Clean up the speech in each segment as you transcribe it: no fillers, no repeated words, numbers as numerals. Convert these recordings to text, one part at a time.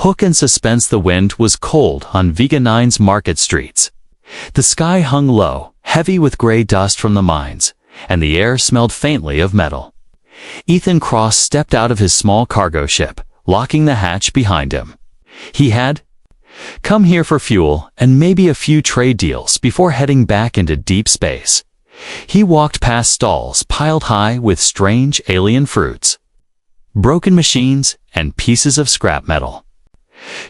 Hook and suspense. The wind was cold on Vega 9's market streets. The sky hung low, heavy with gray dust from the mines, and the air smelled faintly of metal. Ethan Cross stepped out of his small cargo ship, locking the hatch behind him. He had come here for fuel and maybe a few trade deals before heading back into deep space. He walked past stalls piled high with strange alien fruits, broken machines, and pieces of scrap metal.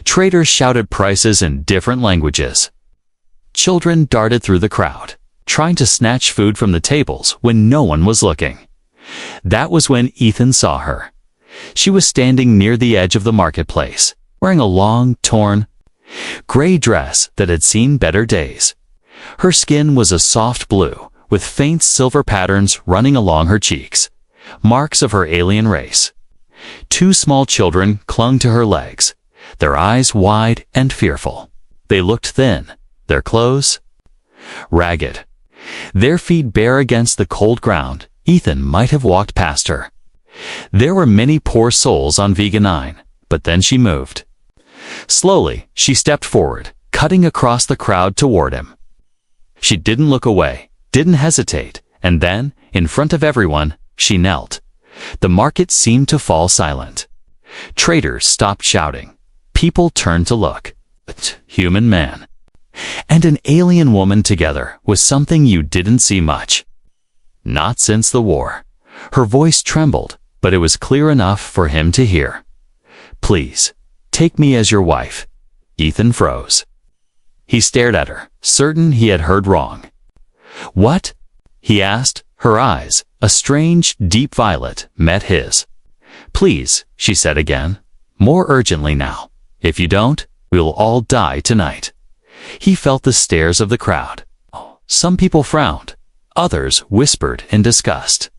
Traders shouted prices in different languages. Children darted through the crowd, trying to snatch food from the tables when no one was looking. That was when Ethan saw her. She was standing near the edge of the marketplace, wearing a long, torn, gray dress that had seen better days. Her skin was a soft blue, with faint silver patterns running along her cheeks, marks of her alien race. Two small children clung to her legs, their eyes wide and fearful. They looked thin, their clothes ragged, their feet bare against the cold ground. Ethan might have walked past her. There were many poor souls on Vega 9, but then she moved. Slowly, she stepped forward, cutting across the crowd toward him. She didn't look away, didn't hesitate, and then, in front of everyone, she knelt. The market seemed to fall silent. Traders stopped shouting. People turned to look. A human man and an alien woman together was something you didn't see much. Not since the war. Her voice trembled, but it was clear enough for him to hear. "Please, take me as your wife." Ethan froze. He stared at her, certain he had heard wrong. "What?" he asked. Her eyes, a strange, deep violet, met his. "Please," she said again, more urgently now. "If you don't, we'll all die tonight." He felt the stares of the crowd. Some people frowned. Others whispered in disgust.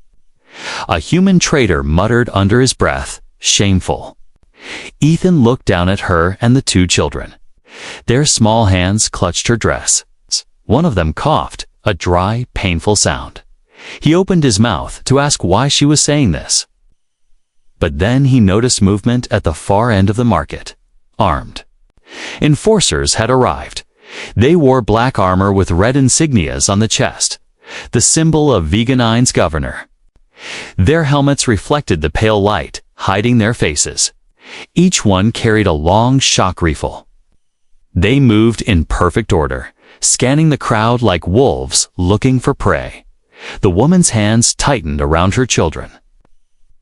A human trader muttered under his breath, "Shameful." Ethan looked down at her and the two children. Their small hands clutched her dress. One of them coughed, a dry, painful sound. He opened his mouth to ask why she was saying this. But then he noticed movement at the far end of the market. Armed enforcers had arrived. They wore black armor with red insignias on the chest, the symbol of Vega 9's governor. Their helmets reflected the pale light, hiding their faces. Each one carried a long shock rifle. They moved in perfect order, scanning the crowd like wolves looking for prey. The woman's hands tightened around her children.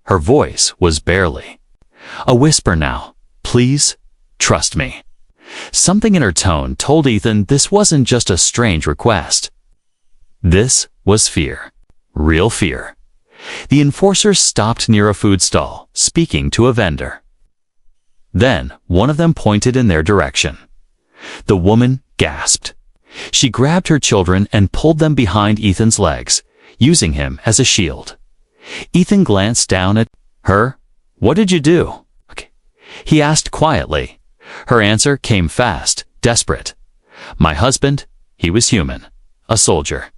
Her voice was barely a whisper now. "Please, trust me." Something in her tone told Ethan this wasn't just a strange request. This was fear. Real fear. The enforcers stopped near a food stall, speaking to a vendor. Then, one of them pointed in their direction. The woman gasped. She grabbed her children and pulled them behind Ethan's legs, using him as a shield. Ethan glanced down at her. "What did you do?" he asked quietly. Her answer came fast, desperate. "My husband, he was human, a soldier.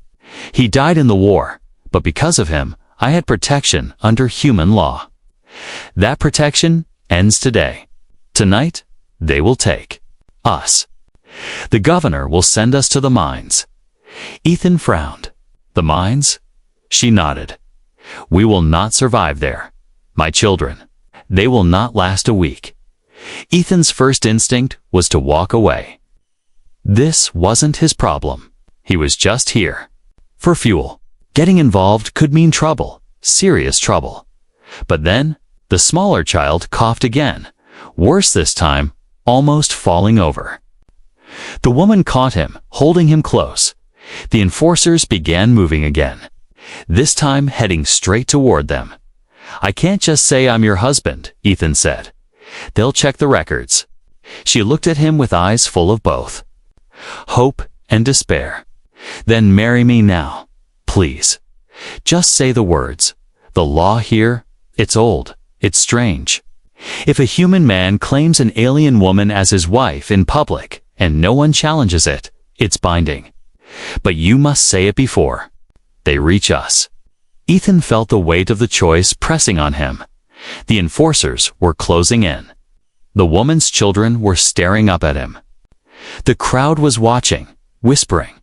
He died in the war, but because of him, I had protection under human law. That protection ends today. Tonight, they will take us. The governor will send us to the mines." Ethan frowned. "The mines?" She nodded. "We will not survive there. My children, they will not last a week." Ethan's first instinct was to walk away. This wasn't his problem. He was just here for fuel. Getting involved could mean trouble, serious trouble. But then, the smaller child coughed again, worse this time, almost falling over. The woman caught him, holding him close. The enforcers began moving again, this time heading straight toward them. "I can't just say I'm your husband," Ethan said. "They'll check the records." She looked at him with eyes full of both hope and despair. "Then marry me now, please. Just say the words. The law here, it's old, it's strange. If a human man claims an alien woman as his wife in public and no one challenges it, it's binding. But you must say it before they reach us." Ethan felt the weight of the choice pressing on him. The enforcers were closing in. The woman's children were staring up at him. The crowd was watching, whispering.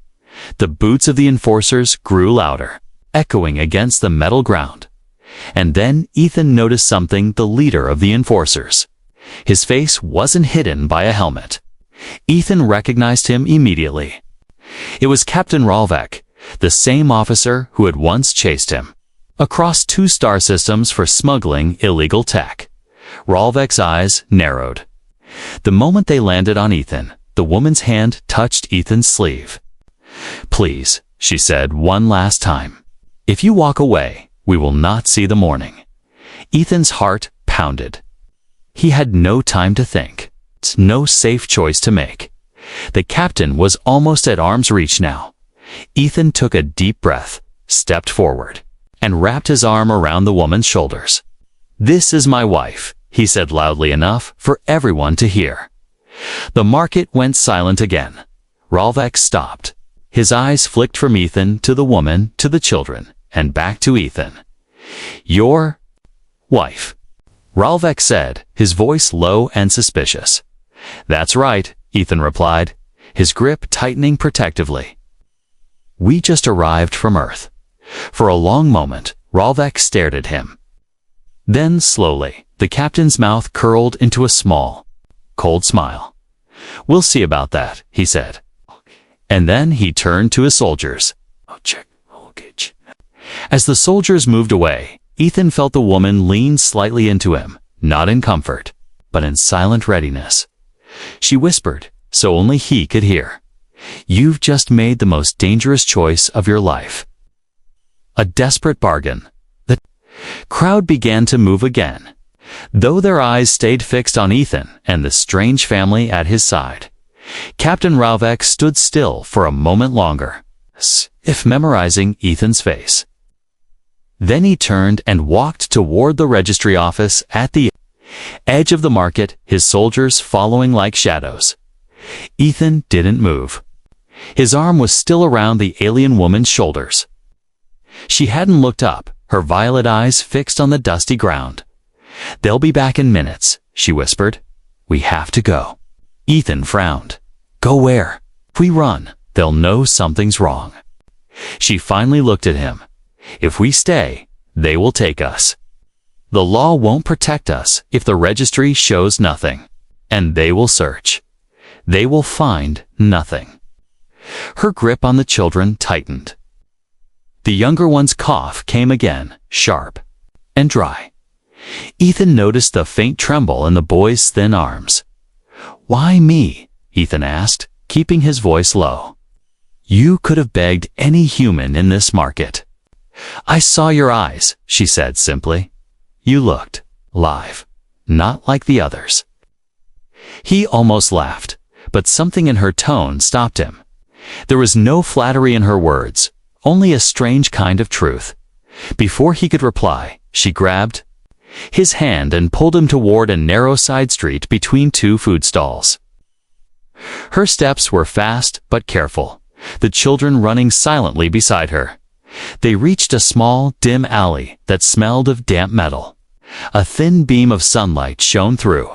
The boots of the enforcers grew louder, echoing against the metal ground. And then Ethan noticed something the leader of the enforcers. His face wasn't hidden by a helmet. Ethan recognized him immediately. It was Captain Ralvek, the same officer who had once chased him across 2 star systems for smuggling illegal tech. Ralvek's eyes narrowed. The moment they landed on Ethan, the woman's hand touched Ethan's sleeve. "Please," she said one last time. "If you walk away, we will not see the morning." Ethan's heart pounded. He had no time to think, no safe choice to make. The captain was almost at arm's reach now. Ethan took a deep breath, stepped forward, and wrapped his arm around the woman's shoulders. "This is my wife," he said loudly enough for everyone to hear. The market went silent again. Ralvek stopped. His eyes flicked from Ethan to the woman to the children, and back to Ethan. "Your wife," Ralvek said, his voice low and suspicious. "That's right," Ethan replied, his grip tightening protectively. "We just arrived from Earth." For a long moment, Ralvek stared at him. Then, slowly, the captain's mouth curled into a small, cold smile. "We'll see about that," he said. And then he turned to his soldiers. "Check luggage." As the soldiers moved away, Ethan felt the woman lean slightly into him, not in comfort, but in silent readiness. She whispered, so only he could hear, "You've just made the most dangerous choice of your life." A desperate bargain. The crowd began to move again, though their eyes stayed fixed on Ethan and the strange family at his side. Captain Ralvek stood still for a moment longer, as if memorizing Ethan's face. Then he turned and walked toward the registry office at the edge of the market, his soldiers following like shadows. Ethan didn't move. His arm was still around the alien woman's shoulders. She hadn't looked up, her violet eyes fixed on the dusty ground. "They'll be back in minutes," she whispered. "We have to go." Ethan frowned. "Go where?" "If we run, they'll know something's wrong." She finally looked at him. "If we stay, they will take us. The law won't protect us if the registry shows nothing. And they will search. They will find nothing." Her grip on the children tightened. The younger one's cough came again, sharp and dry. Ethan noticed the faint tremble in the boy's thin arms. "Why me?" Ethan asked, keeping his voice low. "You could have begged any human in this market." "I saw your eyes," she said simply. "You looked alive, not like the others." He almost laughed, but something in her tone stopped him. There was no flattery in her words, only a strange kind of truth. Before he could reply, she grabbed his hand and pulled him toward a narrow side street between 2 food stalls. Her steps were fast but careful, the children running silently beside her. They reached a small, dim alley that smelled of damp metal. A thin beam of sunlight shone through.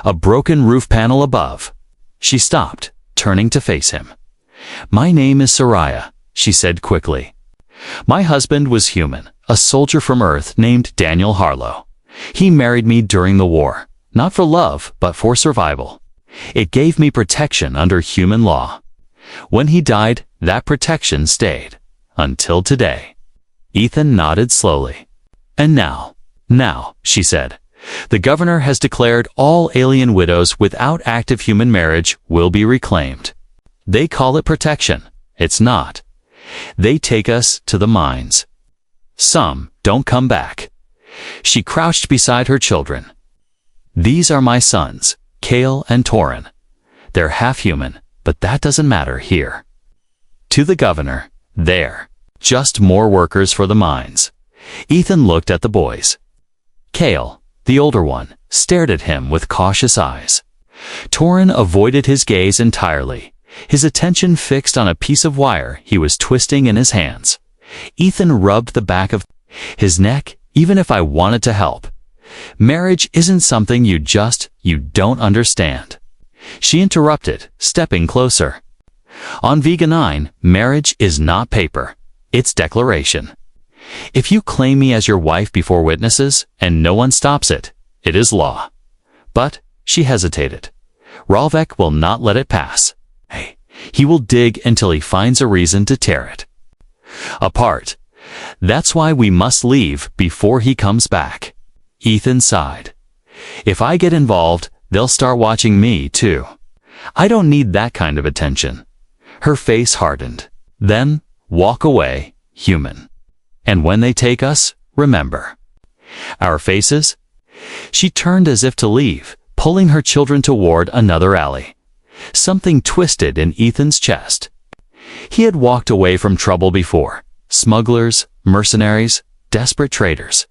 A broken roof panel above. She stopped, turning to face him. "My name is Soraya," she said quickly. "My husband was human, a soldier from Earth named Daniel Harlow. He married me during the war, not for love, but for survival. It gave me protection under human law. When he died, that protection stayed. Until today." Ethan nodded slowly. "And now," she said, "the governor has declared all alien widows without active human marriage will be reclaimed. They call it protection. It's not. They take us to the mines. Some don't come back." She crouched beside her children. "These are my sons, Kale and Torin. They're half human, but that doesn't matter here. To the governor, they're just more workers for the mines." Ethan looked at the boys. Kale, the older one, stared at him with cautious eyes. Torin avoided his gaze entirely, his attention fixed on a piece of wire he was twisting in his hands. Ethan rubbed the back of his neck. "Even if I wanted to help, Marriage isn't something you don't understand. She interrupted, stepping closer. On Vega 9, marriage is not paper. It's declaration. If you claim me as your wife before witnesses, and no one stops it, it is law. But, she hesitated. Ralvek will not let it pass. He will dig until he finds a reason to tear it apart. That's why we must leave before he comes back. Ethan sighed. If I get involved, they'll start watching me, too. I don't need that kind of attention. Her face hardened. Then, walk away, human. And when they take us, remember. Our faces? She turned as if to leave, pulling her children toward another alley. Something twisted in Ethan's chest. He had walked away from trouble before. Smugglers, mercenaries, desperate traders.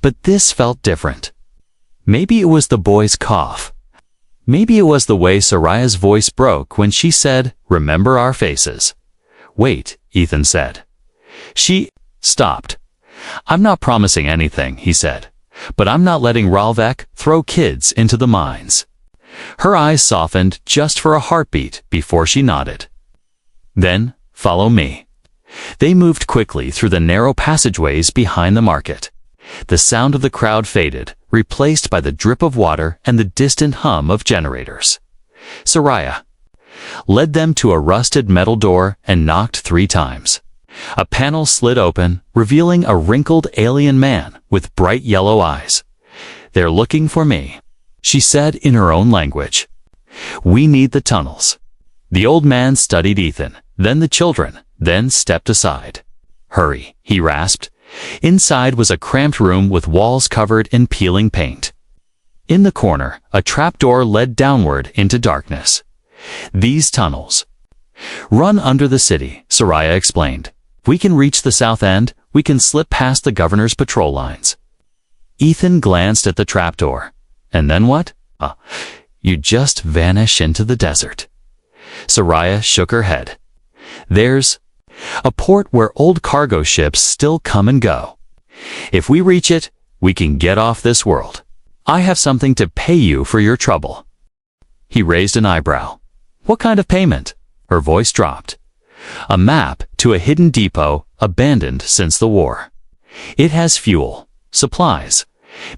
But this felt different. Maybe it was the boy's cough. Maybe it was the way Soraya's voice broke when she said, "Remember our faces." "Wait," Ethan said. She stopped. "I'm not promising anything," he said, "but I'm not letting Ralvek throw kids into the mines." Her eyes softened just for a heartbeat before she nodded. "Then, follow me." They moved quickly through the narrow passageways behind the market. The sound of the crowd faded, replaced by the drip of water and the distant hum of generators. Soraya led them to a rusted metal door and knocked 3 times. A panel slid open, revealing a wrinkled alien man with bright yellow eyes. "They're looking for me," she said in her own language. "We need the tunnels." The old man studied Ethan, then the children, then stepped aside. "Hurry," he rasped. Inside was a cramped room with walls covered in peeling paint. In the corner, a trapdoor led downward into darkness. "These tunnels run under the city," Soraya explained. "We can reach the south end, we can slip past the governor's patrol lines." Ethan glanced at the trapdoor. "And then what?" "You just vanish into the desert." Soraya shook her head. "There's a port where old cargo ships still come and go. If we reach it, we can get off this world. I have something to pay you for your trouble." He raised an eyebrow. "What kind of payment?" Her voice dropped. "A map to a hidden depot abandoned since the war. It has fuel, supplies,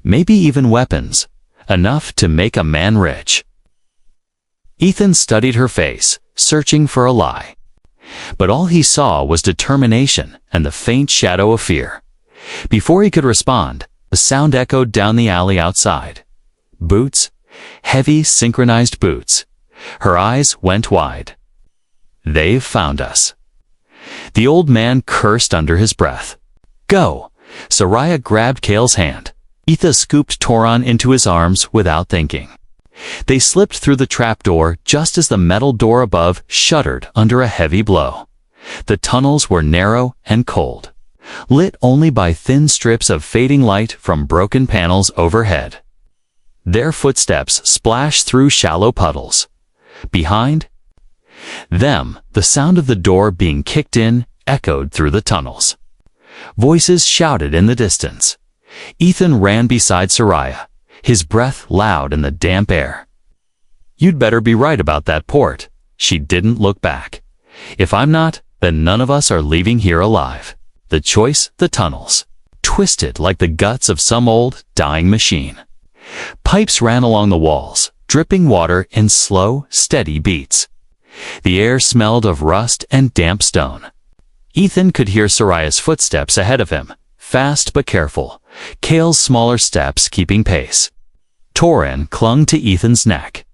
maybe even weapons, enough to make a man rich." Ethan studied her face, searching for a lie. But all he saw was determination and the faint shadow of fear. Before he could respond, a sound echoed down the alley outside. Boots, heavy, synchronized boots. Her eyes went wide. "They've found us." The old man cursed under his breath. "Go!" Soraya grabbed Kale's hand. Ethan scooped Toron into his arms without thinking. They slipped through the trapdoor just as the metal door above shuddered under a heavy blow. The tunnels were narrow and cold, lit only by thin strips of fading light from broken panels overhead. Their footsteps splashed through shallow puddles. Behind them, the sound of the door being kicked in echoed through the tunnels. Voices shouted in the distance. Ethan ran beside Soraya, his breath loud in the damp air. "You'd better be right about that port." She didn't look back. "If I'm not, then none of us are leaving here alive." The choice, the tunnels, twisted like the guts of some old, dying machine. Pipes ran along the walls, dripping water in slow, steady beats. The air smelled of rust and damp stone. Ethan could hear Soraya's footsteps ahead of him, fast but careful, Kale's smaller steps keeping pace. Torin clung to Ethan's neck,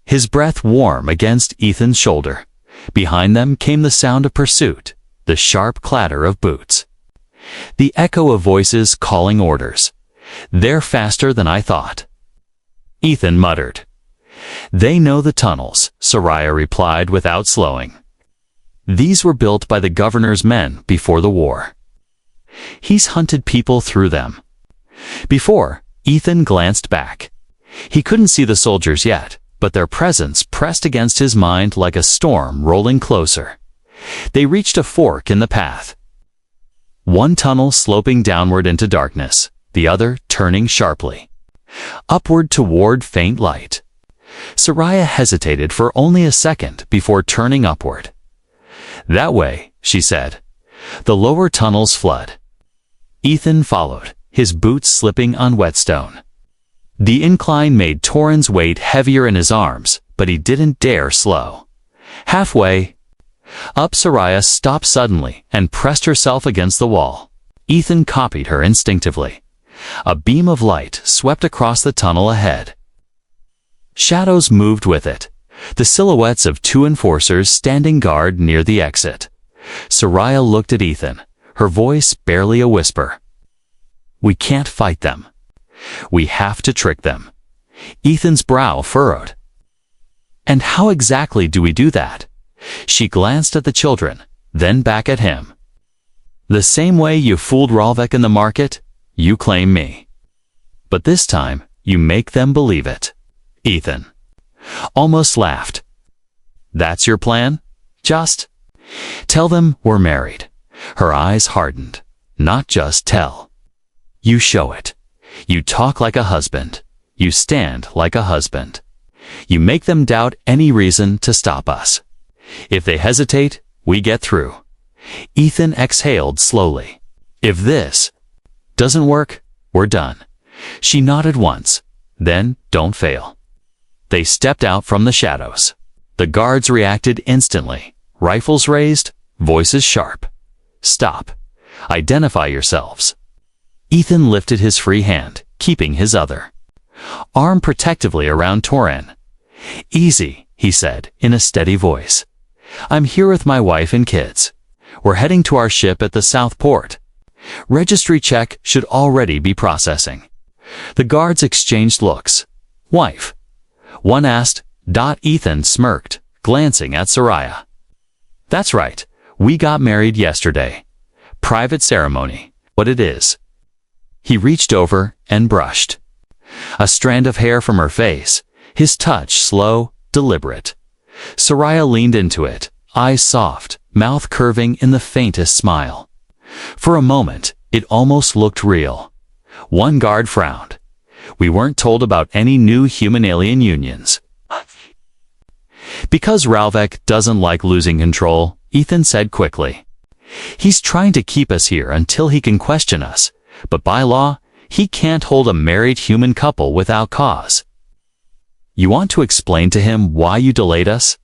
his breath warm against Ethan's shoulder. Behind them came the sound of pursuit, the sharp clatter of boots. The echo of voices calling orders. "They're faster than I thought." Ethan muttered. "They know the tunnels," Soraya replied without slowing. "These were built by the governor's men before the war. He's hunted people through them." Before, Ethan glanced back. He couldn't see the soldiers yet, but their presence pressed against his mind like a storm rolling closer. They reached a fork in the path. One tunnel sloping downward into darkness, the other turning sharply. Upward toward faint light. Soraya hesitated for only a second before turning upward. "That way," she said. "The lower tunnels flood." Ethan followed, his boots slipping on whetstone. The incline made Torin's weight heavier in his arms, but he didn't dare slow. Halfway up, Soraya stopped suddenly and pressed herself against the wall. Ethan copied her instinctively. A beam of light swept across the tunnel ahead. Shadows moved with it, the silhouettes of two enforcers standing guard near the exit. Soraya looked at Ethan, her voice barely a whisper. "We can't fight them. We have to trick them." Ethan's brow furrowed. "And how exactly do we do that?" She glanced at the children, then back at him. "The same way you fooled Ralvek in the market, you claim me. But this time, you make them believe it." Ethan almost laughed. "That's your plan? Just tell them we're married." Her eyes hardened. "Not just tell. You show it. You talk like a husband. You stand like a husband. You make them doubt any reason to stop us. If they hesitate, we get through." Ethan exhaled slowly. "If this doesn't work, we're done." She nodded once. "Then don't fail." They stepped out from the shadows. The guards reacted instantly, rifles raised, voices sharp. "Stop. Identify yourselves." Ethan lifted his free hand, keeping his other arm protectively around Torin. "Easy," he said in a steady voice. "I'm here with my wife and kids. We're heading to our ship at the South Port. Registry check should already be processing." The guards exchanged looks. "Wife?" one asked. Ethan smirked, glancing at Soraya. "That's right. We got married yesterday. Private ceremony. What it is." He reached over and brushed a strand of hair from her face, his touch slow, deliberate. Soraya leaned into it, eyes soft, mouth curving in the faintest smile. For a moment, it almost looked real. One guard frowned. "We weren't told about any new human-alien unions." "Because Ralvek doesn't like losing control," Ethan said quickly. "He's trying to keep us here until he can question us, but by law, he can't hold a married human couple without cause." "You want to explain to him why you delayed us?"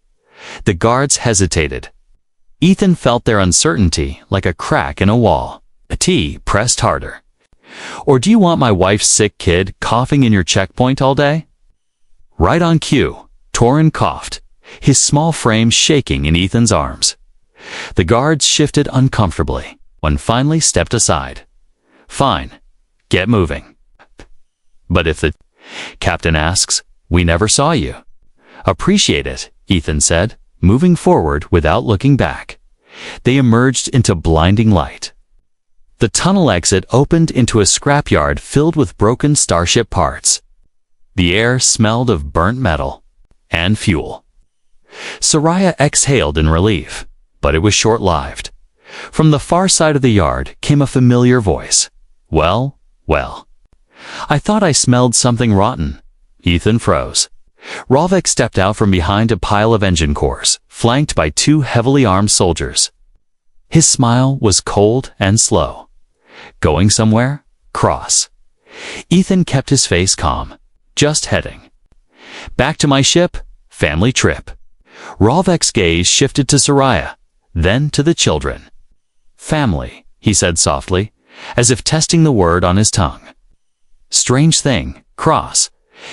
The guards hesitated. Ethan felt their uncertainty like a crack in a wall. T pressed harder. "Or do you want my wife's sick kid coughing in your checkpoint all day?" Right on cue, Torin coughed, his small frame shaking in Ethan's arms. The guards shifted uncomfortably. One finally stepped aside. "Fine. Get moving." "But if the captain asks, we never saw you." "Appreciate it," Ethan said, moving forward without looking back. They emerged into blinding light. The tunnel exit opened into a scrapyard filled with broken starship parts. The air smelled of burnt metal and fuel. Soraya exhaled in relief, but it was short-lived. From the far side of the yard came a familiar voice. "Well, well. I thought I smelled something rotten." Ethan froze. Ralvek stepped out from behind a pile of engine cores, flanked by two heavily armed soldiers. His smile was cold and slow. "Going somewhere? Cross." Ethan kept his face calm. "Just heading back to my ship. Family trip." Ralvek's gaze shifted to Soraya, then to the children. "Family," he said softly, as if testing the word on his tongue. "Strange thing, Cross.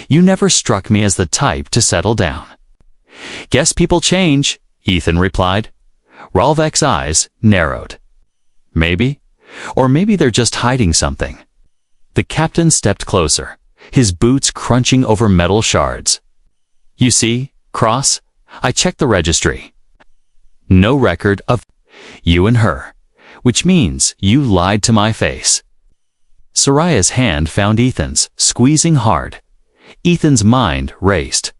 You never struck me as the type to settle down." "Guess people change," Ethan replied. Ralvek's eyes narrowed. "Maybe. Or maybe they're just hiding something." The captain stepped closer, his boots crunching over metal shards. "You see, Cross, I checked the registry. No record of you and her, which means you lied to my face." Soraya's hand found Ethan's, squeezing hard. Ethan's mind raced.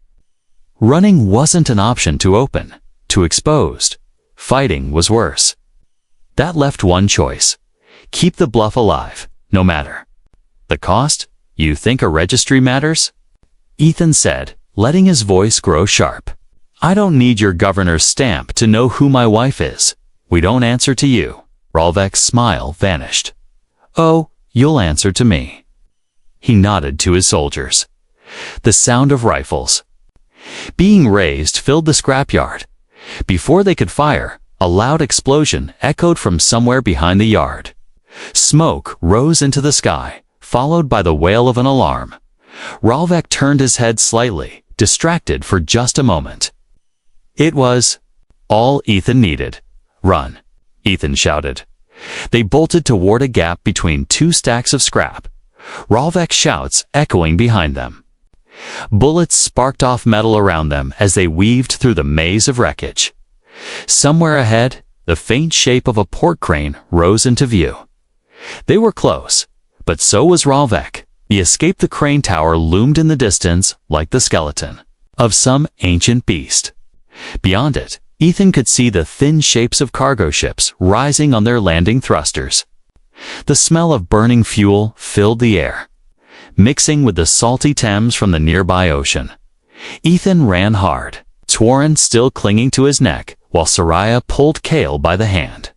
Running wasn't an option. Too open, too exposed. Fighting was worse. That left one choice. Keep the bluff alive, no matter The cost? You think a registry matters? Ethan said, letting his voice grow sharp. I don't need your governor's stamp to know who my wife is. We don't answer to you. Ralvek's smile vanished. Oh, you'll answer to me. He nodded to his soldiers. The sound of rifles being raised filled the scrapyard. Before they could fire, a loud explosion echoed from somewhere behind the yard. Smoke rose into the sky, followed by the wail of an alarm. Ralvek turned his head slightly, distracted for just a moment. It was all Ethan needed. Run, Ethan shouted. They bolted toward a gap between two stacks of scrap, Ralvek's shouts echoing behind them. Bullets sparked off metal around them as they weaved through the maze of wreckage. Somewhere ahead, the faint shape of a port crane rose into view. They were close, but so was Ralvek. The escape the crane tower loomed in the distance like the skeleton of some ancient beast. Beyond it, Ethan could see the thin shapes of cargo ships rising on their landing thrusters. The smell of burning fuel filled the air, mixing with the salty Thames from the nearby ocean. Ethan ran hard, Torin still clinging to his neck, while Soraya pulled Kale by the hand.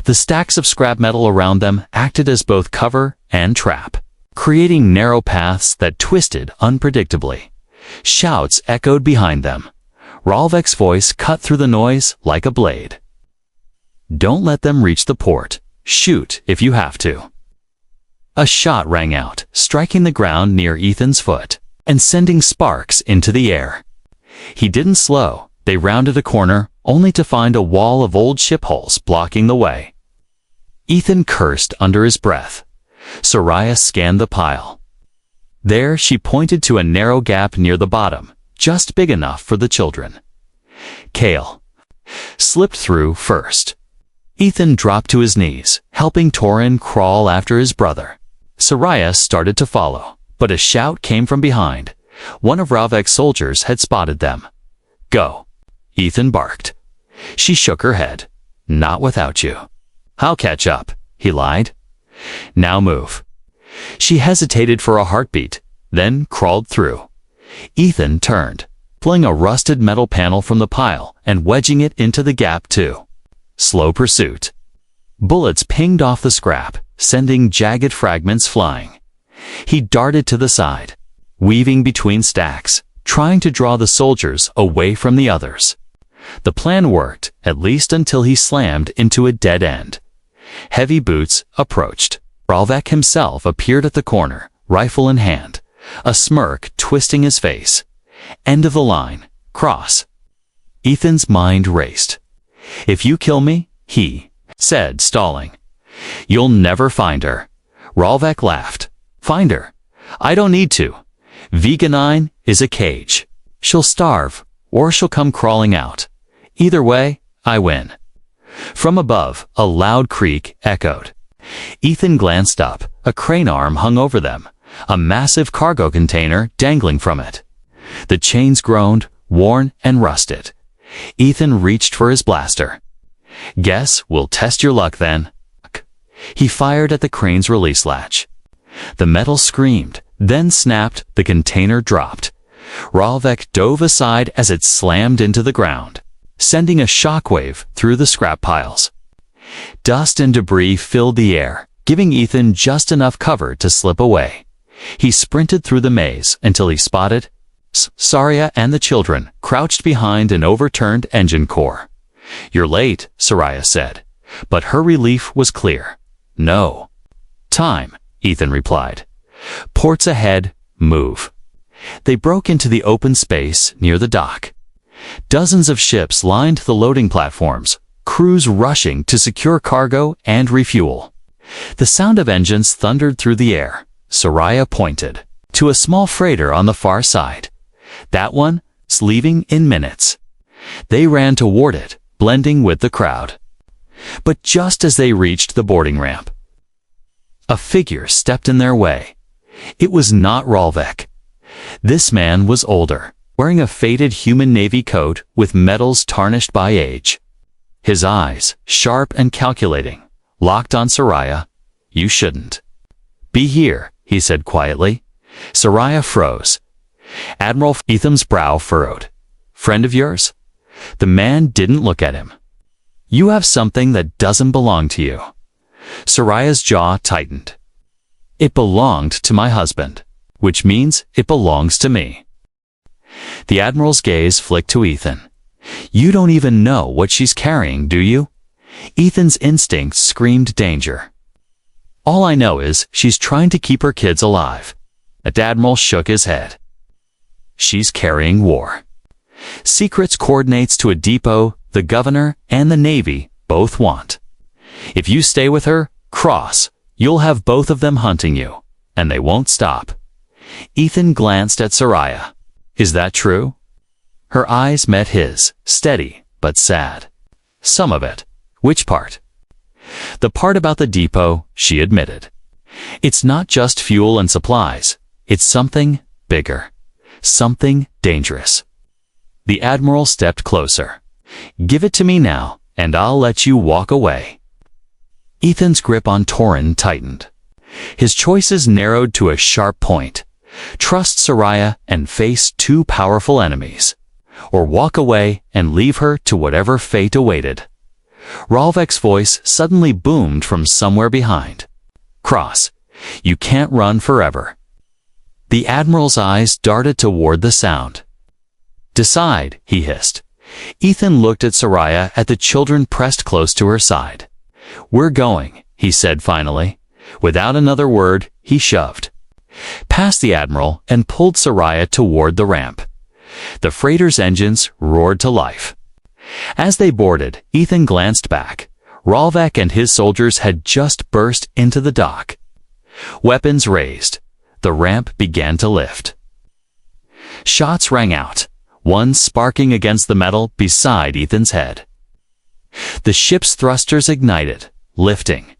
The stacks of scrap metal around them acted as both cover and trap, creating narrow paths that twisted unpredictably. Shouts echoed behind them. Ralvek's voice cut through the noise like a blade. Don't let them reach the port. Shoot if you have to. A shot rang out, striking the ground near Ethan's foot and sending sparks into the air. He didn't slow. They rounded a corner, only to find a wall of old ship hulls blocking the way. Ethan cursed under his breath. Soraya scanned the pile. There she pointed to a narrow gap near the bottom, just big enough for the children. Kale slipped through first. Ethan dropped to his knees, helping Torin crawl after his brother. Soraya started to follow, but a shout came from behind. One of Ralvek's soldiers had spotted them. Go, Ethan barked. She shook her head. Not without you. I'll catch up, he lied. Now move. She hesitated for a heartbeat, then crawled through. Ethan turned, pulling a rusted metal panel from the pile and wedging it into the gap too. Slow pursuit. Bullets pinged off the scrap, sending jagged fragments flying. He darted to the side, weaving between stacks, trying to draw the soldiers away from the others. The plan worked, at least until he slammed into a dead end. Heavy boots approached. Ralvek himself appeared at the corner, rifle in hand, a smirk twisting his face. End of the line. Cross. Ethan's mind raced. If you kill me, he said, stalling, you'll never find her. Ralvek laughed. Find her? I don't need to. Veganine is a cage. She'll starve, or she'll come crawling out. Either way, I win. From above, a loud creak echoed. Ethan glanced up. A crane arm hung over them, a massive cargo container dangling from it. The chains groaned, worn and rusted. Ethan reached for his blaster. Guess we'll test your luck then. He fired at the crane's release latch. The metal screamed, then snapped. The container dropped. Ralvek dove aside as it slammed into the ground, sending a shockwave through the scrap piles. Dust and debris filled the air, giving Ethan just enough cover to slip away. He sprinted through the maze until he spotted Soraya and the children crouched behind an overturned engine core. You're late, Soraya said, but her relief was clear. No time, Ethan replied. Ports ahead, move. They broke into the open space near the dock. Dozens of ships lined the loading platforms, crews rushing to secure cargo and refuel. The sound of engines thundered through the air. Soraya pointed to a small freighter on the far side. That one's leaving in minutes. They ran toward it, blending with the crowd. But just as they reached the boarding ramp, a figure stepped in their way. It was not Ralvek. This man was older, wearing a faded human navy coat with metals tarnished by age. His eyes, sharp and calculating, locked on Soraya. You shouldn't be here, he said quietly. Sariah froze. Admiral Ethan's brow furrowed. Friend of yours? The man didn't look at him. You have something that doesn't belong to you. Sariah's jaw tightened. It belonged to my husband, which means it belongs to me. The Admiral's gaze flicked to Ethan. You don't even know what she's carrying, do you? Ethan's instincts screamed danger. All I know is she's trying to keep her kids alive. The Admiral shook his head. She's carrying war. Secrets coordinates to a depot the governor and the Navy both want. If you stay with her, Cross, you'll have both of them hunting you, and they won't stop. Ethan glanced at Sariah. Is that true? Her eyes met his, steady but sad. Some of it. Which part? The part about the depot, she admitted. It's not just fuel and supplies. It's something bigger. Something dangerous. The Admiral stepped closer. Give it to me now, and I'll let you walk away. Ethan's grip on Torin tightened. His choices narrowed to a sharp point. Trust Sariah and face two powerful enemies, or walk away and leave her to whatever fate awaited. Ralvek's voice suddenly boomed from somewhere behind. Cross, you can't run forever. The Admiral's eyes darted toward the sound. Decide, he hissed. Ethan looked at Sariah at the children pressed close to her side. We're going, he said finally. Without another word, he shoved past the Admiral and pulled Sariah toward the ramp. The freighter's engines roared to life. As they boarded, Ethan glanced back. Ralvek and his soldiers had just burst into the dock. Weapons raised. The ramp began to lift. Shots rang out, one sparking against the metal beside Ethan's head. The ship's thrusters ignited, lifting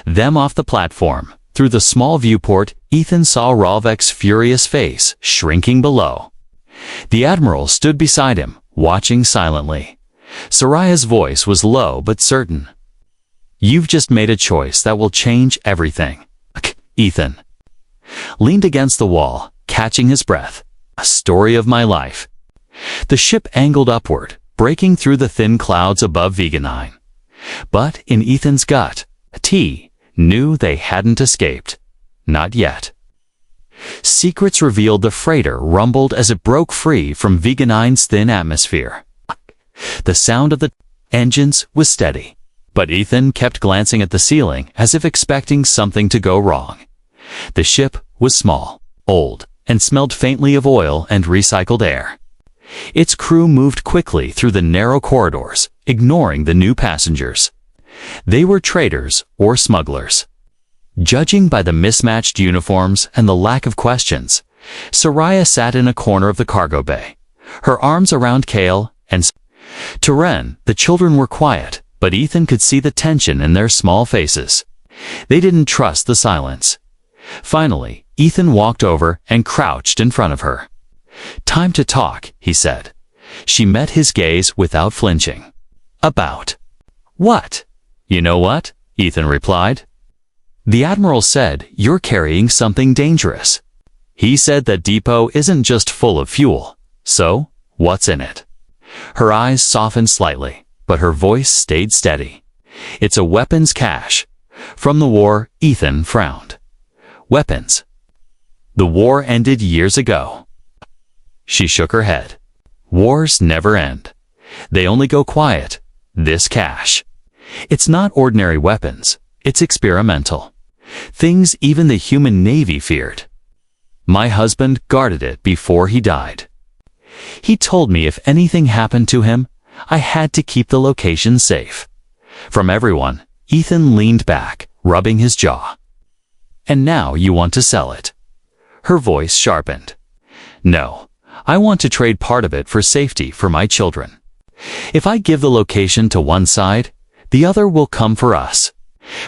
them off the platform. Through the small viewport, Ethan saw Ralvek's furious face shrinking below. The Admiral stood beside him, watching silently. Sariah's voice was low but certain. You've just made a choice that will change everything. Ethan leaned against the wall, catching his breath. A story of my life. The ship angled upward, breaking through the thin clouds above Vega 9. But in Ethan's gut, T knew they hadn't escaped. Not yet. Secrets revealed the freighter rumbled as it broke free from Vega 9's thin atmosphere. The sound of the engines was steady, but Ethan kept glancing at the ceiling as if expecting something to go wrong. The ship was small, old, and smelled faintly of oil and recycled air. Its crew moved quickly through the narrow corridors, ignoring the new passengers. They were traders or smugglers. Judging by the mismatched uniforms and the lack of questions, Sariah sat in a corner of the cargo bay, her arms around Kale and Turen. The children were quiet, but Ethan could see the tension in their small faces. They didn't trust the silence. Finally, Ethan walked over and crouched in front of her. Time to talk, he said. She met his gaze without flinching. About what? You know what? Ethan replied. The Admiral said you're carrying something dangerous. He said that depot isn't just full of fuel. So, what's in it? Her eyes softened slightly, but her voice stayed steady. It's a weapons cache. From the war, Ethan frowned. Weapons. The war ended years ago. She shook her head. Wars never end. They only go quiet. This cache. It's not ordinary weapons. It's experimental. Things even the human Navy feared. My husband guarded it before he died. He told me if anything happened to him, I had to keep the location safe. From everyone, Ethan leaned back, rubbing his jaw. And now you want to sell it. Her voice sharpened. No, I want to trade part of it for safety for my children. If I give the location to one side, the other will come for us.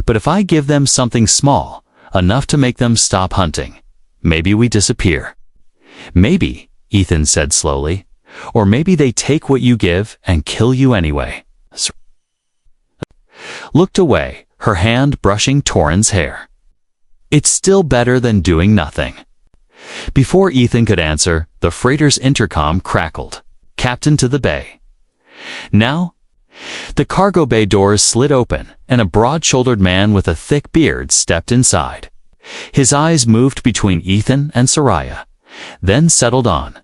But if I give them something small, enough to make them stop hunting, maybe we disappear. Maybe, Ethan said slowly, or maybe they take what you give and kill you anyway. Looked away, her hand brushing Torin's hair. It's still better than doing nothing. Before Ethan could answer, the freighter's intercom crackled. Captain to the bay. Now? The cargo bay doors slid open, and a broad-shouldered man with a thick beard stepped inside. His eyes moved between Ethan and Soraya, then settled on.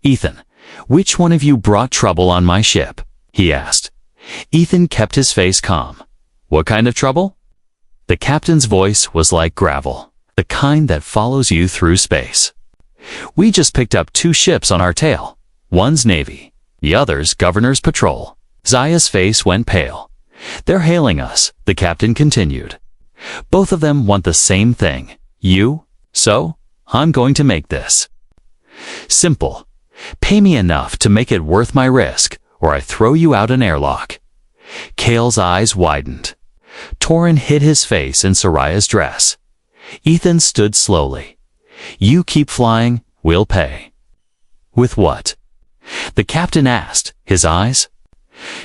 "Ethan, which one of you brought trouble on my ship?" he asked. Ethan kept his face calm. "What kind of trouble?" The captain's voice was like gravel, the kind that follows you through space. "We just picked up 2 ships on our tail. One's Navy, the other's Governor's Patrol." Zaya's face went pale. "They're hailing us," the captain continued. "Both of them want the same thing, you. So, I'm going to make this simple. Pay me enough to make it worth my risk, or I throw you out an airlock." Kale's eyes widened. Torin hid his face in Soraya's dress. Ethan stood slowly. "You keep flying, we'll pay." "With what?" the captain asked, his eyes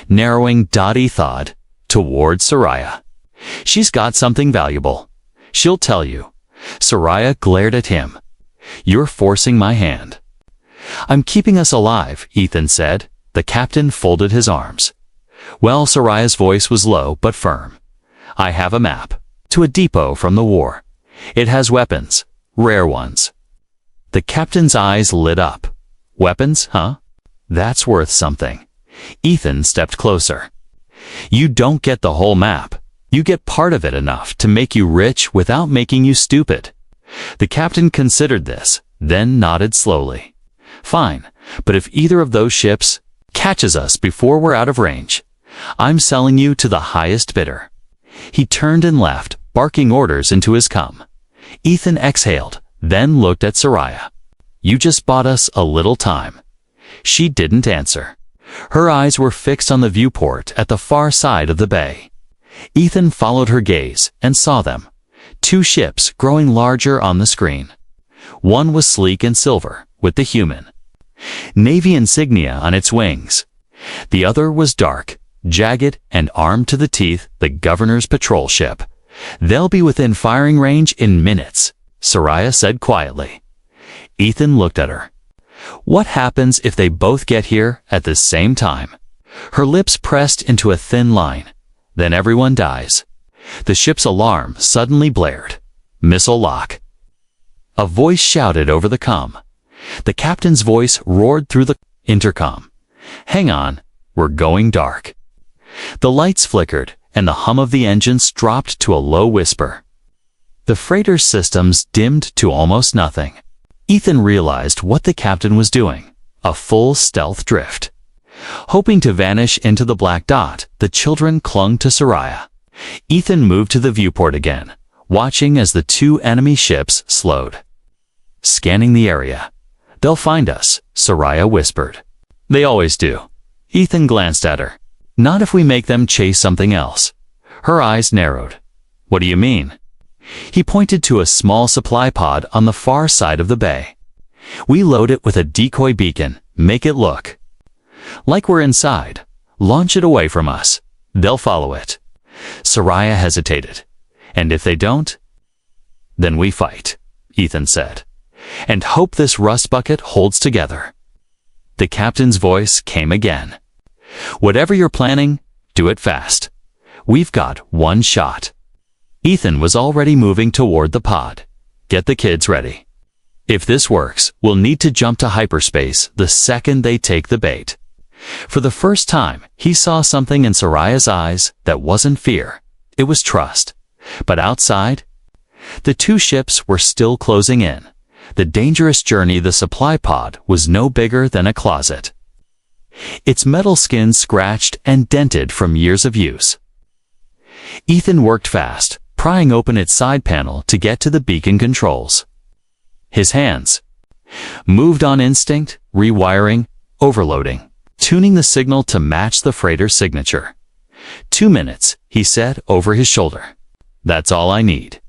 narrowing. He thought toward Soraya. "She's got something valuable. She'll tell you." Soraya glared at him. "You're forcing my hand." "I'm keeping us alive," Ethan said. The captain folded his arms. "Well," Soraya's voice was low but firm. "I have a map to a depot from the war. It has weapons, rare ones." The captain's eyes lit up. "Weapons, huh? That's worth something." Ethan stepped closer. "You don't get the whole map. You get part of it enough to make you rich without making you stupid." The captain considered this, then nodded slowly. "Fine, but if either of those ships catches us before we're out of range, I'm selling you to the highest bidder." He turned and left, barking orders into his cum. Ethan exhaled, then looked at Soraya. "You just bought us a little time." She didn't answer. Her eyes were fixed on the viewport at the far side of the bay. Ethan followed her gaze and saw them. 2 ships growing larger on the screen. One was sleek and silver, with the human Navy insignia on its wings. The other was dark, jagged, and armed to the teeth, the Governor's Patrol ship. "They'll be within firing range in minutes," Soraya said quietly. Ethan looked at her. "What happens if they both get here at the same time?" Her lips pressed into a thin line. "Then everyone dies." The ship's alarm suddenly blared. "Missile lock." A voice shouted over the comm. The captain's voice roared through the intercom. "Hang on, we're going dark." The lights flickered, and the hum of the engines dropped to a low whisper. The freighter's systems dimmed to almost nothing. Ethan realized what the captain was doing, a full stealth drift. Hoping to vanish into the black dot, the children clung to Soraya. Ethan moved to the viewport again, watching as the 2 enemy ships slowed. Scanning the area. "They'll find us," Soraya whispered. "They always do." Ethan glanced at her. "Not if we make them chase something else." Her eyes narrowed. "What do you mean?" He pointed to a small supply pod on the far side of the bay. "We load it with a decoy beacon, make it look like we're inside. Launch it away from us. They'll follow it." Soraya hesitated. "And if they don't?" "Then we fight," Ethan said. "And hope this rust bucket holds together." The captain's voice came again. "Whatever you're planning, do it fast. We've got 1 shot." Ethan was already moving toward the pod. "Get the kids ready. If this works, we'll need to jump to hyperspace the second they take the bait." For the first time, he saw something in Soraya's eyes that wasn't fear. It was trust. But outside, the 2 ships were still closing in. The dangerous journey the supply pod was no bigger than a closet. Its metal skin scratched and dented from years of use. Ethan worked fast, prying open its side panel to get to the beacon controls. His hands moved on instinct, rewiring, overloading, tuning the signal to match the freighter's signature. 2 minutes, he said over his shoulder. "That's all I need."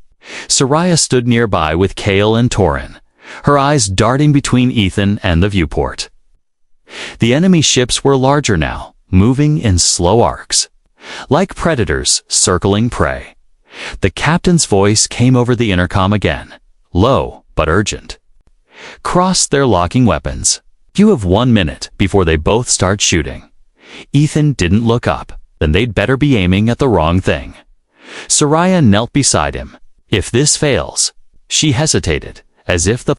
Soraya stood nearby with Kale and Torin, her eyes darting between Ethan and the viewport. The enemy ships were larger now, moving in slow arcs, like predators circling prey. The captain's voice came over the intercom again, low but urgent. Cross their locking weapons. You have 1 minute before they both start shooting. Ethan didn't look up, then they'd better be aiming at the wrong thing. Soraya knelt beside him. If this fails, she hesitated, as if the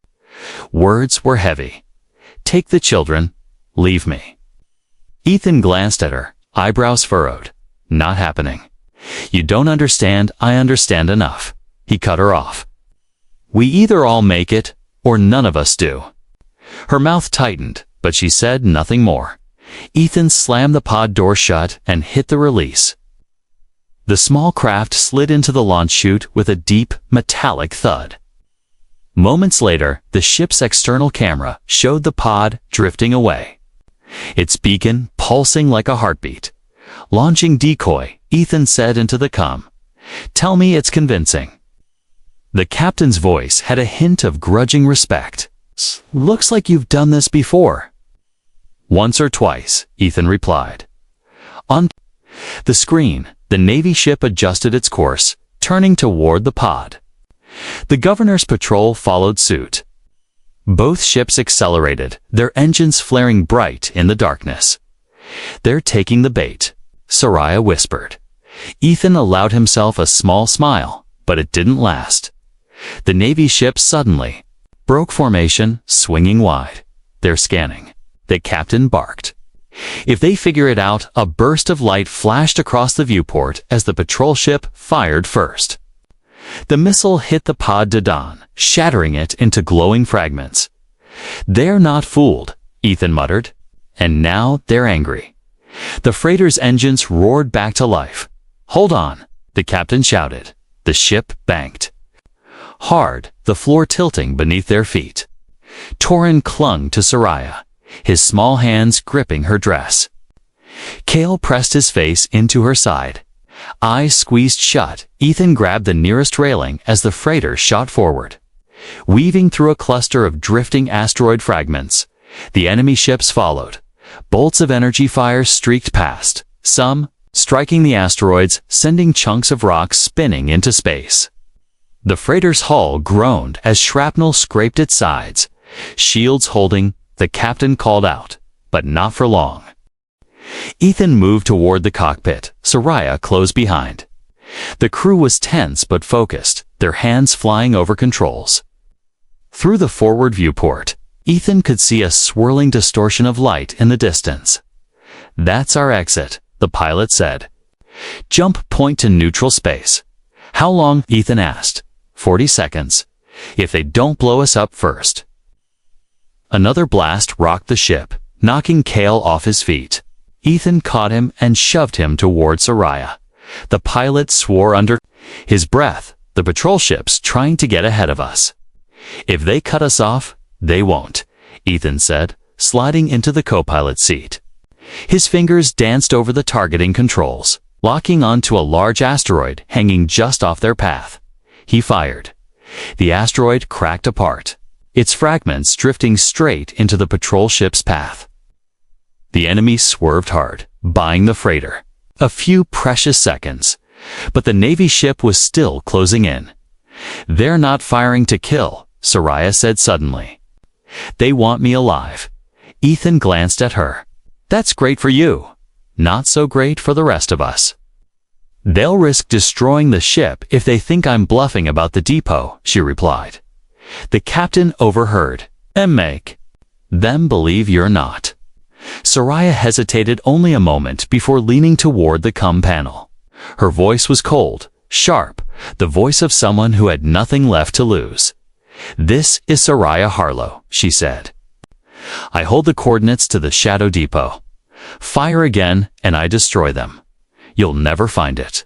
words were heavy. Take the children, leave me. Ethan glanced at her, eyebrows furrowed. Not happening. You don't understand, I understand enough. He cut her off. We either all make it, or none of us do. Her mouth tightened, but she said nothing more. Ethan slammed the pod door shut and hit the release. The small craft slid into the launch chute with a deep, metallic thud. Moments later, the ship's external camera showed the pod drifting away. Its beacon pulsing like a heartbeat. Launching decoy, Ethan said into the comm. Tell me it's convincing. The captain's voice had a hint of grudging respect. Looks like you've done this before. Once or twice, Ethan replied. On the screen, the Navy ship adjusted its course, turning toward the pod. The governor's patrol followed suit. Both ships accelerated, their engines flaring bright in the darkness. They're taking the bait, Soraya whispered. Ethan allowed himself a small smile, but it didn't last. The Navy ship suddenly broke formation, swinging wide. They're scanning. The captain barked. If they figure it out, a burst of light flashed across the viewport as the patrol ship fired first. The missile hit the pod Dadan, shattering it into glowing fragments. They're not fooled, Ethan muttered. And now they're angry. The freighter's engines roared back to life. Hold on, the captain shouted. The ship banked. Hard, the floor tilting beneath their feet. Torin clung to Soraya, his small hands gripping her dress. Cale pressed his face into her side. Eyes squeezed shut, Ethan grabbed the nearest railing as the freighter shot forward. Weaving through a cluster of drifting asteroid fragments, the enemy ships followed. Bolts of energy fire streaked past, some striking the asteroids, sending chunks of rock spinning into space. The freighter's hull groaned as shrapnel scraped its sides. Shields holding, the captain called out, but not for long. Ethan moved toward the cockpit, Soraya close behind. The crew was tense but focused, their hands flying over controls. Through the forward viewport, Ethan could see a swirling distortion of light in the distance. That's our exit, the pilot said. Jump point to neutral space. How long? Ethan asked. 40 seconds. If they don't blow us up first. Another blast rocked the ship, knocking Cale off his feet. Ethan caught him and shoved him toward Soraya. The pilot swore under his breath, the patrol ship's trying to get ahead of us. If they cut us off, they won't, Ethan said, sliding into the co-pilot seat. His fingers danced over the targeting controls, locking onto a large asteroid hanging just off their path. He fired. The asteroid cracked apart, its fragments drifting straight into the patrol ship's path. The enemy swerved hard, buying the freighter. A few precious seconds, but the Navy ship was still closing in. They're not firing to kill, Soraya said suddenly. They want me alive. Ethan glanced at her. That's great for you. Not so great for the rest of us. They'll risk destroying the ship if they think I'm bluffing about the depot, she replied. The captain overheard. And make them believe you're not. Soraya hesitated only a moment before leaning toward the comm panel. Her voice was cold, sharp, the voice of someone who had nothing left to lose. This is Soraya Harlow, she said. I hold the coordinates to the Shadow Depot. Fire again and I destroy them. You'll never find it.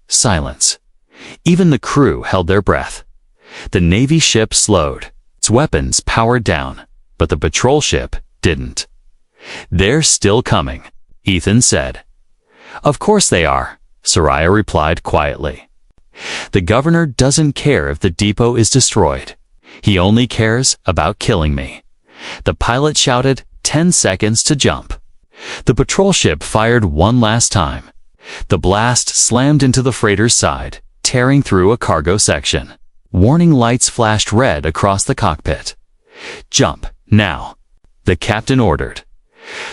Silence. Even the crew held their breath. The Navy ship slowed, its weapons powered down, but the patrol ship didn't. They're still coming, Ethan said. Of course they are, Soraya replied quietly. The governor doesn't care if the depot is destroyed. He only cares about killing me. The pilot shouted, 10 seconds to jump. The patrol ship fired one last time. The blast slammed into the freighter's side, tearing through a cargo section. Warning lights flashed red across the cockpit. "Jump, now," the captain ordered.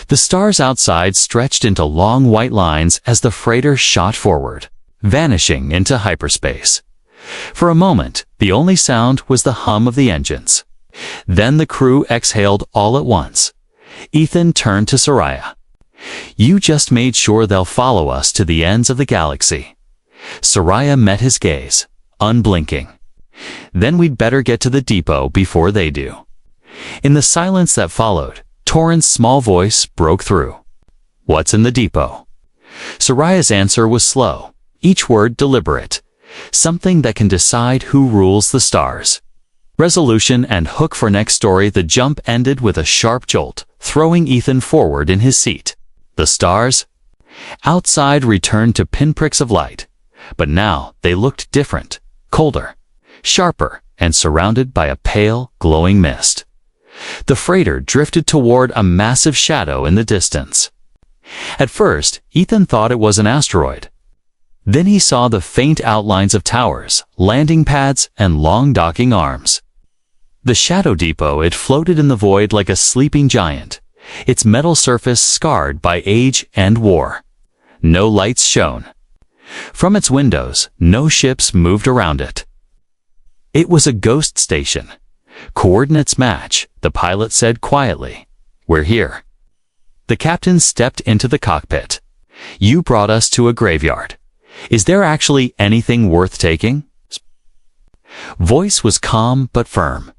The stars outside stretched into long white lines as the freighter shot forward, vanishing into hyperspace. For a moment, the only sound was the hum of the engines. Then the crew exhaled all at once. Ethan turned to Soraya. "You just made sure they'll follow us to the ends of the galaxy." Soraya met his gaze, unblinking. "Then we'd better get to the depot before they do." In the silence that followed, Torrance' small voice broke through. "What's in the depot?" Soraya's answer was slow, each word deliberate. "Something that can decide who rules the stars." Resolution and hook for next story. The jump ended with a sharp jolt, throwing Ethan forward in his seat. The stars outside returned to pinpricks of light, but now they looked different, colder, sharper, and surrounded by a pale, glowing mist. The freighter drifted toward a massive shadow in the distance. At first, Ethan thought it was an asteroid. Then he saw the faint outlines of towers, landing pads, and long docking arms. The shadow depot, it floated in the void like a sleeping giant, its metal surface scarred by age and war. No lights shone. From its windows, no ships moved around it. It was a ghost station. "Coordinates match," the pilot said quietly. "We're here." The captain stepped into the cockpit. "You brought us to a graveyard. Is there actually anything worth taking?" Voice was calm but firm.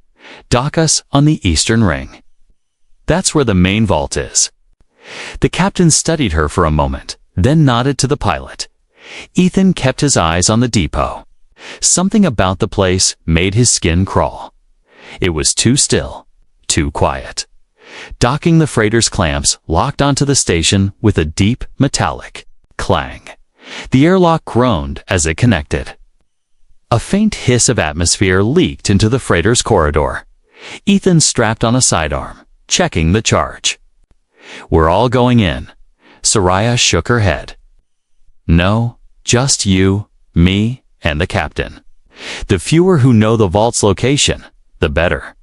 "Dock us on the eastern ring. That's where the main vault is." The captain studied her for a moment, then nodded to the pilot. Ethan kept his eyes on the depot. Something about the place made his skin crawl. It was too still, too quiet. Docking, the freighter's clamps locked onto the station with a deep, metallic clang. The airlock groaned as it connected. A faint hiss of atmosphere leaked into the freighter's corridor. Ethan strapped on a sidearm, checking the charge. "We're all going in." Soraya shook her head. "No, just you, me, and the captain. The fewer who know the vault's location, the better."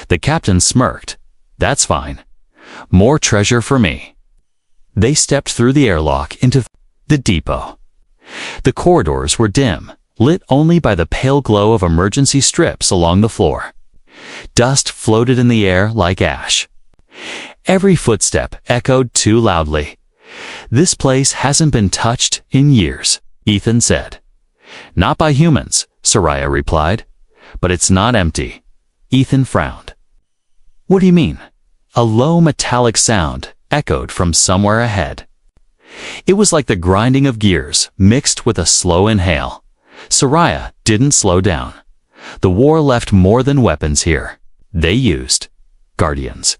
The captain smirked. "That's fine. More treasure for me." They stepped through the airlock into the depot. The corridors were dim, lit only by the pale glow of emergency strips along the floor. Dust floated in the air like ash. Every footstep echoed too loudly. "This place hasn't been touched in years," Ethan said. "Not by humans," Soraya replied. "But it's not empty." Ethan frowned. "What do you mean?" A low metallic sound echoed from somewhere ahead. It was like the grinding of gears mixed with a slow inhale. Soraya didn't slow down. The war left more than weapons here. They used guardians,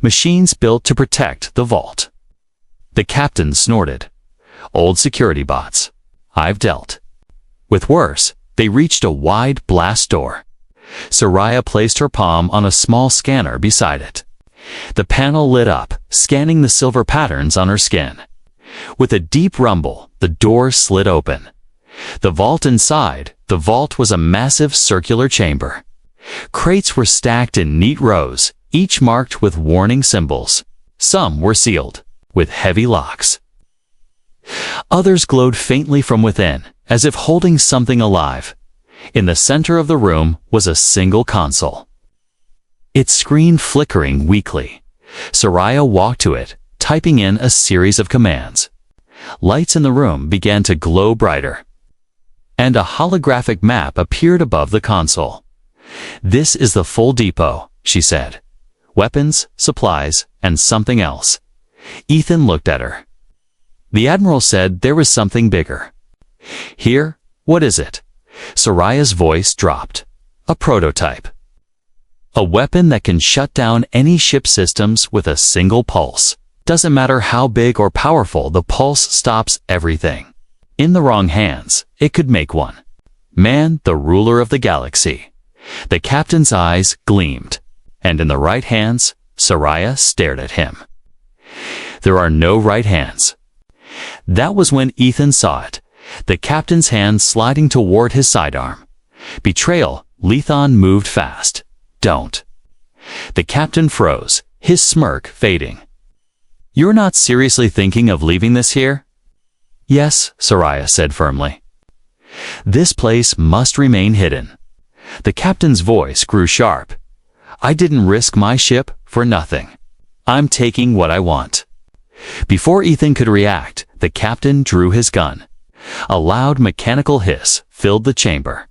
machines built to protect the vault. The captain snorted. "Old security bots. I've dealt with worse." They reached a wide blast door. Soraya placed her palm on a small scanner beside it. The panel lit up, scanning the silver patterns on her skin. With a deep rumble, the door slid open. The vault was a massive circular chamber. Crates were stacked in neat rows, each marked with warning symbols. Some were sealed, with heavy locks. Others glowed faintly from within, as if holding something alive. In the center of the room was a single console, its screen flickering weakly. Soraya walked to it, typing in a series of commands. Lights in the room began to glow brighter, and a holographic map appeared above the console. "This is the full depot," she said. "Weapons, supplies, and something else." Ethan looked at her. The Admiral said there was something bigger. "Here, what is it?" Soraya's voice dropped. "A prototype. A weapon that can shut down any ship systems with a single pulse. Doesn't matter how big or powerful, the pulse stops everything. In the wrong hands, it could make one man the ruler of the galaxy." The captain's eyes gleamed, and in the right hands, Soraya stared at him. "There are no right hands." That was when Ethan saw it. the captain's hand sliding toward his sidearm. Betrayal, Lethan moved fast. Don't. The captain froze, his smirk fading. You're not seriously thinking of leaving this here? Yes, Soraya said firmly. This place must remain hidden. The captain's voice grew sharp. I didn't risk my ship for nothing. I'm taking what I want. Before Ethan could react, the captain drew his gun. A loud mechanical hiss filled the chamber.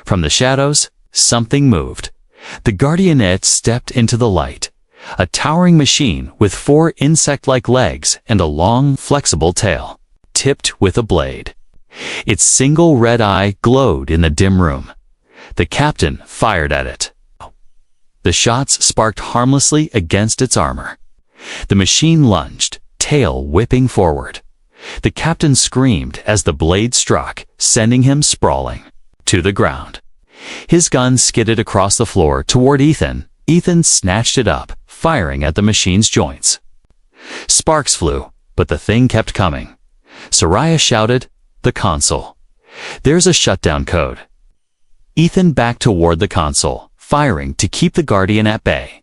From the shadows, something moved. The Guardianette stepped into the light. A towering machine with 4 insect-like legs and a long, flexible tail, tipped with a blade. Its single red eye glowed in the dim room. The captain fired at it. The shots sparked harmlessly against its armor. The machine lunged, tail whipping forward. The captain screamed as the blade struck, sending him sprawling to the ground. His gun skidded across the floor toward Ethan. Ethan snatched it up, firing at the machine's joints. Sparks flew, but the thing kept coming. Soraya shouted, "The console. There's a shutdown code." Ethan backed toward the console, firing to keep the Guardian at bay.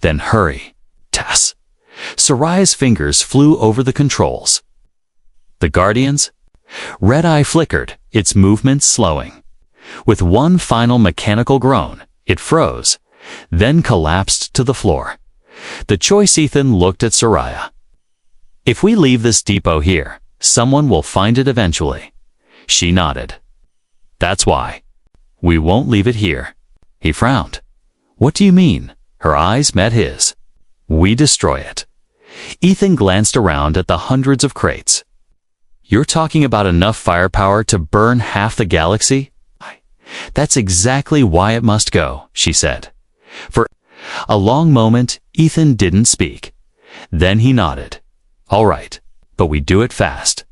Then hurry. Tess. Soraya's fingers flew over the controls. The Guardian's red eye flickered, its movements slowing. With one final mechanical groan, it froze, then collapsed to the floor. The choice Ethan looked at Soraya. If we leave this depot here, someone will find it eventually. She nodded. That's why. We won't leave it here. He frowned. What do you mean? Her eyes met his. We destroy it. Ethan glanced around at the hundreds of crates. You're talking about enough firepower to burn half the galaxy? That's exactly why it must go, she said. For a long moment, Ethan didn't speak. Then he nodded. All right, but we do it fast.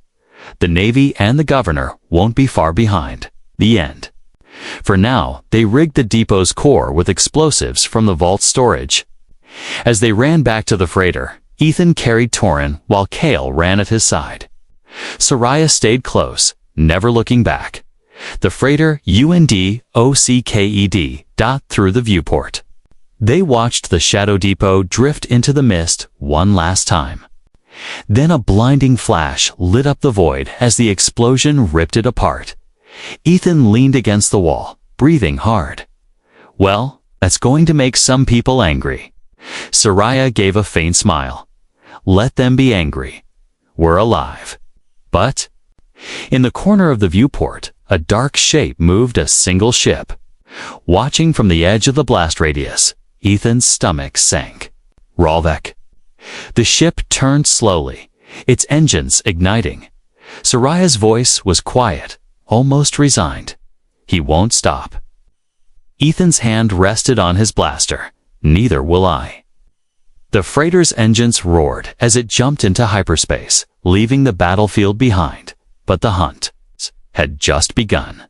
The Navy and the governor won't be far behind. The end. For now, they rigged the depot's core with explosives from the vault storage. As they ran back to the freighter, Ethan carried Torin while Kale ran at his side. Soraya stayed close, never looking back. The freighter UNDOCKED dot through the viewport. They watched the Shadow Depot drift into the mist one last time. Then a blinding flash lit up the void as the explosion ripped it apart. Ethan leaned against the wall, breathing hard. Well, that's going to make some people angry. Soraya gave a faint smile. Let them be angry. We're alive. But in the corner of the viewport, a dark shape moved a single ship. Watching from the edge of the blast radius, Ethan's stomach sank. Ralvek. The ship turned slowly, its engines igniting. Soraya's voice was quiet, almost resigned. He won't stop. Ethan's hand rested on his blaster. Neither will I. The freighter's engines roared as it jumped into hyperspace, leaving the battlefield behind. But the hunt had just begun.